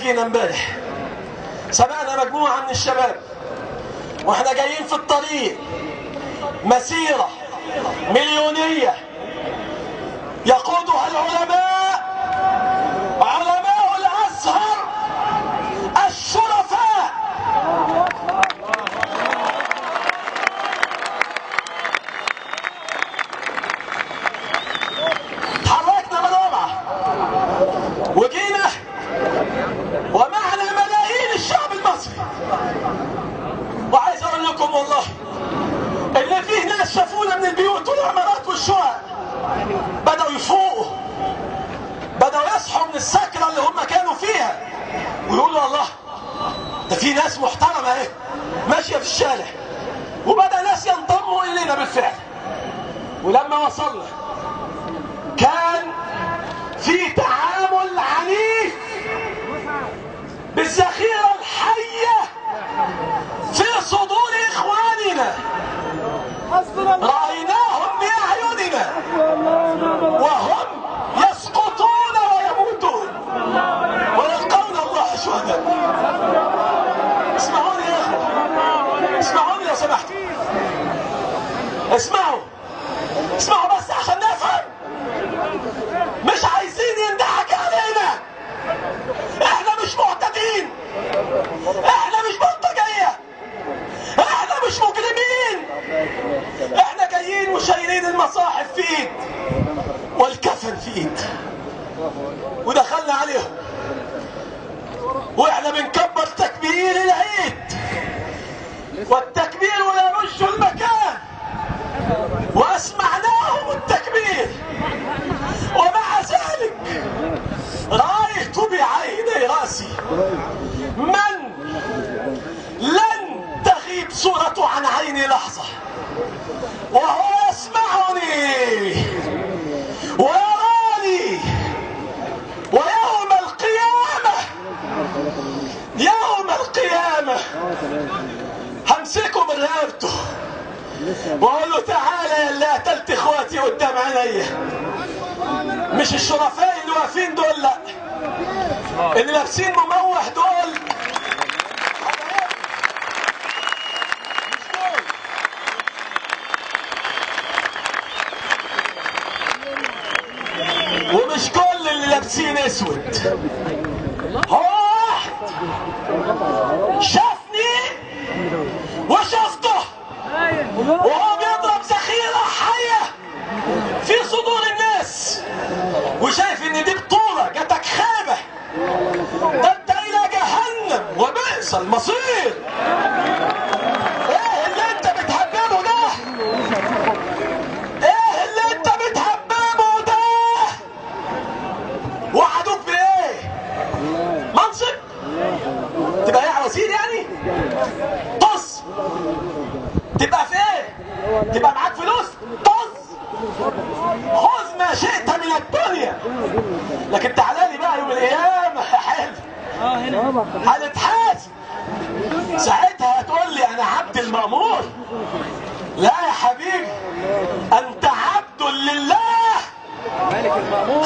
فينا امبارح. سبقنا مجموعة من الشباب واحنا جايين في الطريق مسيرة مليونية يقودها العلماء، علماء الازهر الشرفاء. تحركنا من رابعة وجينا ومعنا ملايين الشعب المصري. وعايز اقول لكم والله ان فيه ناس شافونا من البيوت والعمارات والشقق بدأوا يفوقوا، بدأوا يصحوا من السكرة اللي هم كانوا فيها ويقولوا الله ده في ناس محترمة اهي ماشية في الشارع. وبدأ ناس ينضموا الينا بالفعل. ولما وصلنا كان في تعامل عنيف بالذخيرة الحية في صدور إخواننا، رأيناهم بأعيننا وهم يسقطون ويموتون ويلقون الله شهداء. اسمعوني يا اخوة، اسمعوني لو سمحتوا، اسمعوا بس عشان نفهم. مش عايزين يندحك علينا، احنا مش معتدين، احنا مش بلطجية، احنا مش مجرمين، احنا جايين وشايلين المصاحف في ايد والكفن في ايد. ودخلنا عليهم واحنا بنكبر تكبير العيد، والتكبير يرج المكان، واسمعناهم التكبير. ومع ذلك رأيت بعيني راسي من لن تغيب صورته عن عيني لحظة، وهو يسمعني ويراني. ويوم القيامة همسكه من رقبته واقول له تعالى يا اللي قتلت اخواتي قدام عينيا. مش الشرفاء اللي واقفين دول، لا، اللي لابسين مموح دول ومش كل اللي لابسين اسود. هو واحد شافني وشفته وهو بيضرب ذخيرة حية في صدور الناس، وشايف ان دي بطولة جاتك خابة، ده انت الى جهنم وبئس المصير. ايه اللي انت بتحببه ده؟ ايه اللي انت بتحببه ده؟ وعدوك بايه؟ منصب؟ تبقى ايه وزير يعني؟ طز. تبقى في ايه؟ تبقى معاك فلوس؟ طز. خذ ما شئت من الدنيا، لكن تعالى لي بقى يوم القيامة يا حلو هنتحاسب. ساعتها هتقول لي انا عبد المأمور. لا يا حبيبي، انت عبد لله، ملك المأمور.